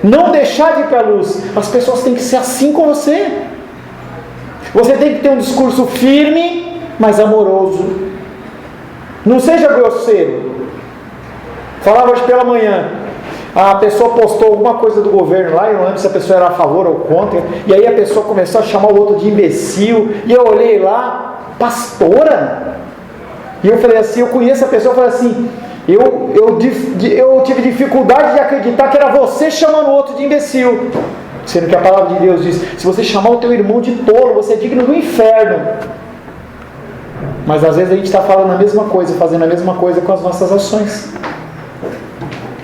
não deixar de ir para a luz. As pessoas têm que ser assim com você. Você tem que ter um discurso firme, mas amoroso. Não seja grosseiro. Falava hoje pela manhã, a pessoa postou alguma coisa do governo lá, eu não lembro se a pessoa era a favor ou contra, e aí a pessoa começou a chamar o outro de imbecil, e eu olhei lá, pastora? E eu falei assim, eu conheço a pessoa, eu falei assim, eu tive dificuldade de acreditar que era você chamando o outro de imbecil. Sendo que a palavra de Deus diz, se você chamar o teu irmão de tolo, você é digno do inferno. Mas às vezes a gente está falando a mesma coisa, fazendo a mesma coisa com as nossas ações.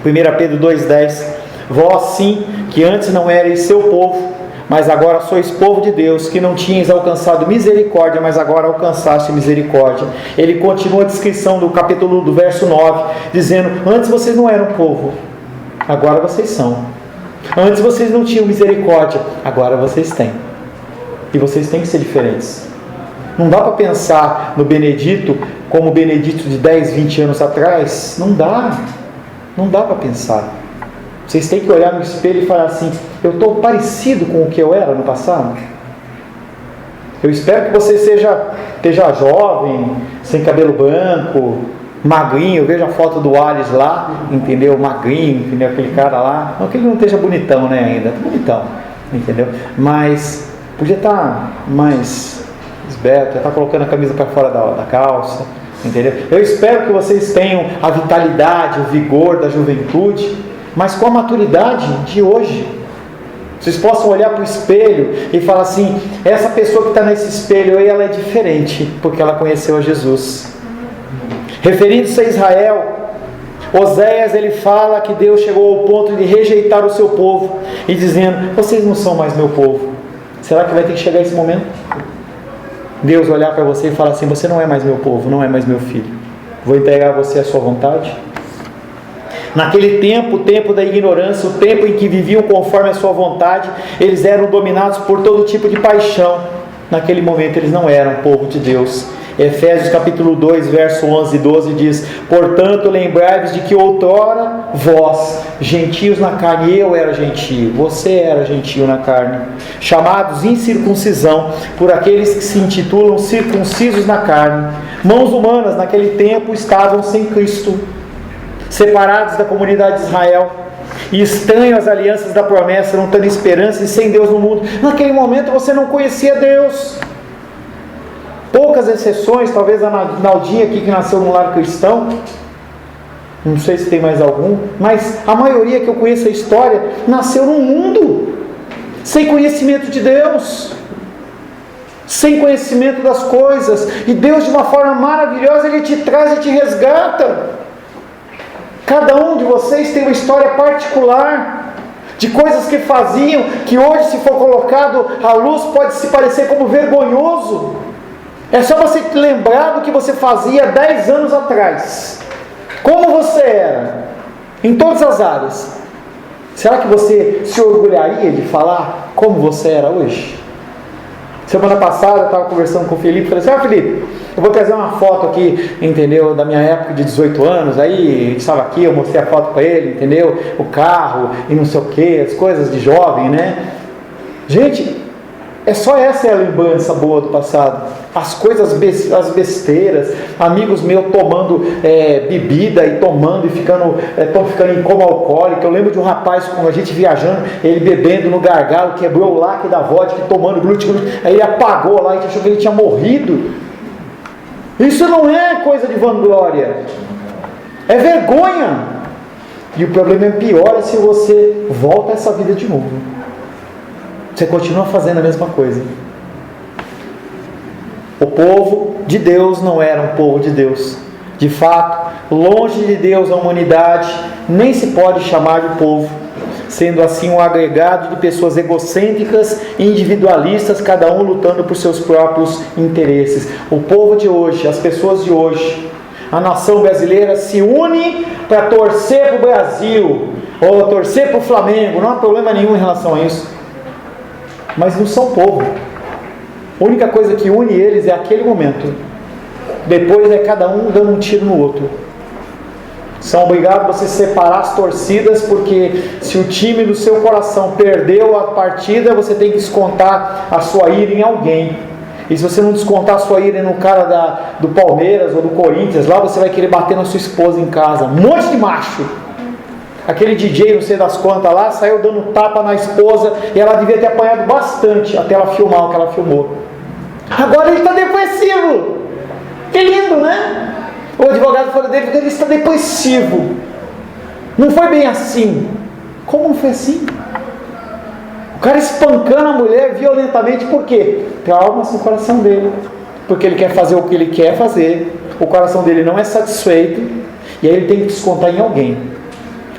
1 Pedro 2,10: Vós sim, que antes não erais seu povo, mas agora sois povo de Deus, que não tinhas alcançado misericórdia, mas agora alcançaste misericórdia. Ele continua a descrição do capítulo do verso 9, dizendo, antes vocês não eram povo, agora vocês são. Antes vocês não tinham misericórdia, agora vocês têm. E vocês têm que ser diferentes. Não dá para pensar no Benedito como o Benedito de 10, 20 anos atrás. Não dá. Não dá para pensar. Vocês têm que olhar no espelho e falar assim, eu estou parecido com o que eu era no passado? Eu espero que você esteja jovem, sem cabelo branco, magrinho. Eu vejo a foto do Alice lá, entendeu? Magrinho, entendeu? Aquele cara lá. Não que ele não esteja bonitão, né, ainda. Tá bonitão, entendeu? Mas podia estar mais esbelto, já estar colocando a camisa para fora da calça, entendeu? Eu espero que vocês tenham a vitalidade, o vigor da juventude, mas com a maturidade de hoje. Vocês possam olhar para o espelho e falar assim: essa pessoa que está nesse espelho aí, ela é diferente, porque ela conheceu a Jesus. Referindo-se a Israel, Oséias ele fala que Deus chegou ao ponto de rejeitar o seu povo e dizendo: vocês não são mais meu povo. Será que vai ter que chegar esse momento? Deus olhar para você e falar assim: você não é mais meu povo, não é mais meu filho. Vou entregar a você a sua vontade. Naquele tempo, o tempo da ignorância, o tempo em que viviam conforme a sua vontade, eles eram dominados por todo tipo de paixão. Naquele momento eles não eram povo de Deus. Efésios capítulo 2, verso 11 e 12 diz: portanto, lembrai-vos de que outrora vós, gentios na carne, eu era gentio, você era gentio na carne, chamados incircuncisão por aqueles que se intitulam circuncisos na carne. Mãos humanas naquele tempo estavam sem Cristo, separados da comunidade de Israel, e estranhos às alianças da promessa, não tendo esperança e sem Deus no mundo. Naquele momento você não conhecia Deus. Poucas exceções, talvez a Naldinha aqui que nasceu num lar cristão, não sei se tem mais algum, mas a maioria que eu conheço a história nasceu num mundo sem conhecimento de Deus, sem conhecimento das coisas, e Deus de uma forma maravilhosa Ele te traz e te resgata. Cada um de vocês tem uma história particular de coisas que faziam, que hoje, se for colocado à luz, pode se parecer como vergonhoso. É só você lembrar do que você fazia 10 anos atrás, como você era em todas as áreas. Será que você se orgulharia de falar como você era hoje? Semana passada eu estava conversando com o Felipe, falei assim: Felipe, eu vou trazer uma foto aqui, entendeu, da minha época de 18 anos. Aí ele estava aqui, eu mostrei a foto para ele, entendeu, o carro e não sei o que, as coisas de jovem, né? Gente, é só essa é a lembrança boa do passado. As coisas, as besteiras, amigos meus tomando bebida e tomando e ficando em coma alcoólico. Eu lembro de um rapaz com a gente viajando, ele bebendo no gargalo, quebrou o lacre da vodka, tomando glúten, aí ele apagou lá, a gente achou que ele tinha morrido. Isso não é coisa de vanglória, é vergonha. E o problema é pior se você volta a essa vida de novo. Você continua fazendo a mesma coisa. O povo de Deus não era um povo de Deus. De fato, longe de Deus a humanidade nem se pode chamar de povo, sendo assim um agregado de pessoas egocêntricas e individualistas, cada um lutando por seus próprios interesses. O povo de hoje, as pessoas de hoje, a nação brasileira se une para torcer para o Brasil, ou torcer para o Flamengo. Não há problema nenhum em relação a isso, mas não são povo. A única coisa que une eles é aquele momento. Depois é cada um dando um tiro no outro. São obrigados a você separar as torcidas, porque se o time do seu coração perdeu a partida, você tem que descontar a sua ira em alguém. E se você não descontar a sua ira no cara do Palmeiras ou do Corinthians, lá você vai querer bater na sua esposa em casa. Um monte de macho. Aquele DJ, não sei das quantas lá, saiu dando tapa na esposa, e ela devia ter apanhado bastante até ela filmar o que ela filmou. Agora ele está depressivo. Que lindo, né? O advogado falou dele: ele está depressivo. Não foi bem assim. Como não foi assim? O cara espancando a mulher violentamente, por quê? Traumas no coração dele. Porque ele quer fazer o que ele quer fazer, o coração dele não é satisfeito, e aí ele tem que descontar em alguém.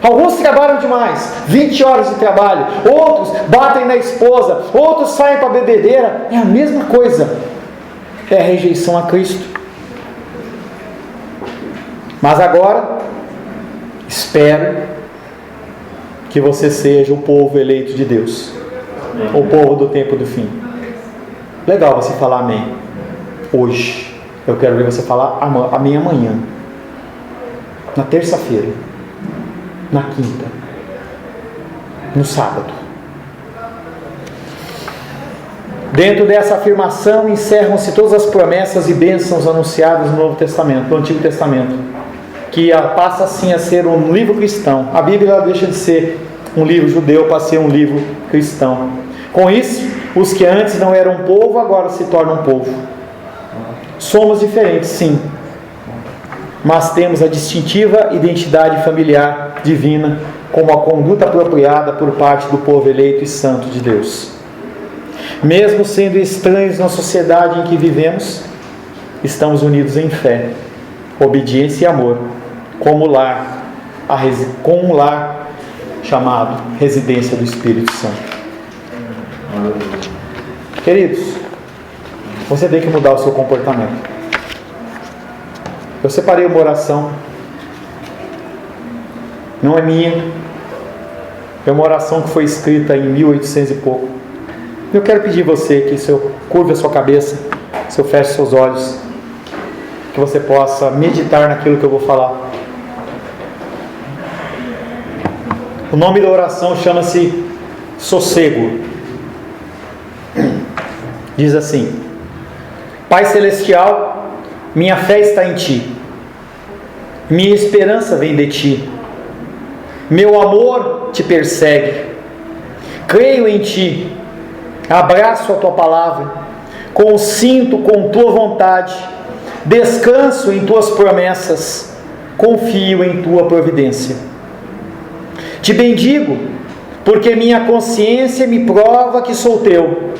Alguns trabalham demais, 20 horas de trabalho, outros batem na esposa, outros saem para a bebedeira. É a mesma coisa, é a rejeição a Cristo. Mas agora, espero que você seja o povo eleito de Deus, o povo do tempo do fim. Legal você falar amém hoje. Eu quero ver você falar amém amanhã, na terça-feira, na quinta, no sábado. Dentro dessa afirmação encerram-se todas as promessas e bênçãos anunciadas no Novo Testamento, no Antigo Testamento, que passa assim a ser um livro cristão. A Bíblia deixa de ser um livro judeu para ser um livro cristão. Com isso, os que antes não eram povo, agora se tornam povo. Somos diferentes, sim, mas temos a distintiva identidade familiar divina como a conduta apropriada por parte do povo eleito e santo de Deus. Mesmo sendo estranhos na sociedade em que vivemos, estamos unidos em fé, obediência e amor, como um lar chamado Residência do Espírito Santo. Queridos, você tem que mudar o seu comportamento. Eu separei uma oração, não é minha, é uma oração que foi escrita em 1800 e pouco. Eu quero pedir a você que curve a sua cabeça, feche seus olhos, que você possa meditar naquilo que eu vou falar. O nome da oração chama-se Sossego. Diz assim: Pai Celestial, minha fé está em Ti, minha esperança vem de Ti, meu amor Te persegue, creio em Ti, abraço a Tua palavra, consinto com Tua vontade, descanso em Tuas promessas, confio em Tua providência. Te bendigo, porque minha consciência me prova que sou Teu.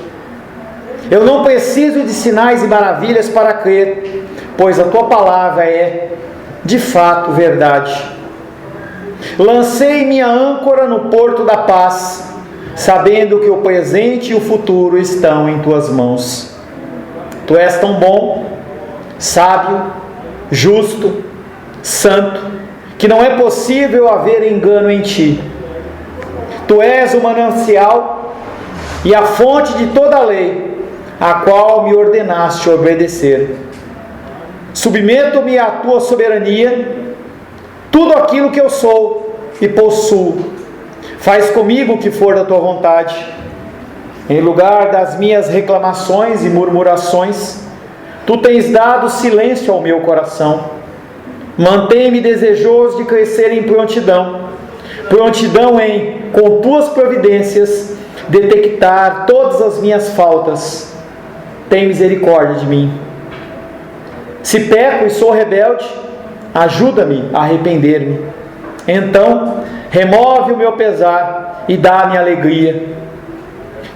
Eu não preciso de sinais e maravilhas para crer, pois a Tua palavra é, de fato, verdade. Lancei minha âncora no porto da paz, sabendo que o presente e o futuro estão em Tuas mãos. Tu és tão bom, sábio, justo, santo, que não é possível haver engano em Ti. Tu és o manancial e a fonte de toda a lei, a qual me ordenaste obedecer. Submeto-me à Tua soberania, tudo aquilo que eu sou e possuo, faz comigo o que for da Tua vontade. Em lugar das minhas reclamações e murmurações, Tu tens dado silêncio ao meu coração. Mantém-me desejoso de crescer em prontidão em, com Tuas providências, detectar todas as minhas faltas. Tem misericórdia de mim. Se peco e sou rebelde, ajuda-me a arrepender-me. Então, remove o meu pesar e dá-me alegria.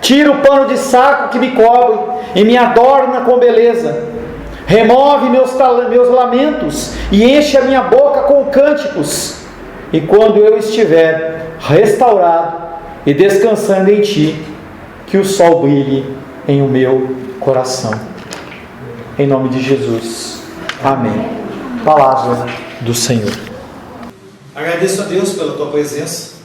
Tira o pano de saco que me cobre e me adorna com beleza. Remove meus lamentos e enche a minha boca com cânticos. E quando eu estiver restaurado e descansando em Ti, que o sol brilhe em o meu coração. Em nome de Jesus. Amém. Palavra do Senhor. Agradeço a Deus pela Tua presença.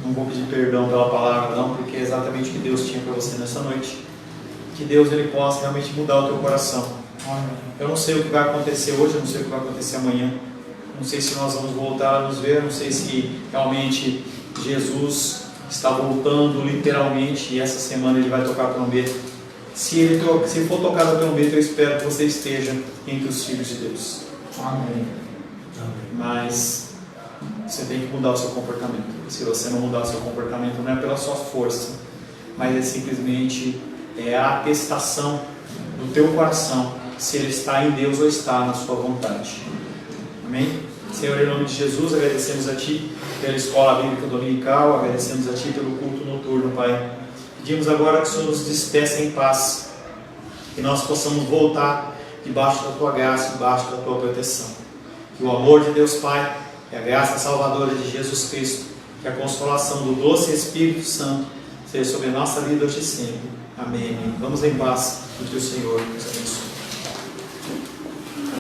Não vou pedir perdão pela palavra não, porque é exatamente o que Deus tinha para você nessa noite. Que Deus Ele possa realmente mudar o teu coração. Eu não sei o que vai acontecer hoje, eu não sei o que vai acontecer amanhã. Não sei se nós vamos voltar a nos ver, não sei se realmente Jesus está voltando literalmente e essa semana Ele vai tocar a trombeta. Se for tocar a trombeta, eu espero que você esteja entre os filhos de Deus. Amém. Mas você tem que mudar o seu comportamento. Se você não mudar o seu comportamento, não é pela sua força, mas é simplesmente a atestação do teu coração se ele está em Deus ou está na sua vontade. Amém? Senhor, em nome de Jesus, agradecemos a Ti pela escola bíblica dominical, agradecemos a Ti pelo culto noturno, Pai. Pedimos agora que o Senhor nos despeça em paz, que nós possamos voltar debaixo da Tua graça, debaixo da Tua proteção. Que o amor de Deus Pai, que a graça salvadora de Jesus Cristo, que a consolação do doce Espírito Santo seja sobre a nossa vida hoje e sempre. Amém. Vamos em paz, que o Senhor nos abençoe.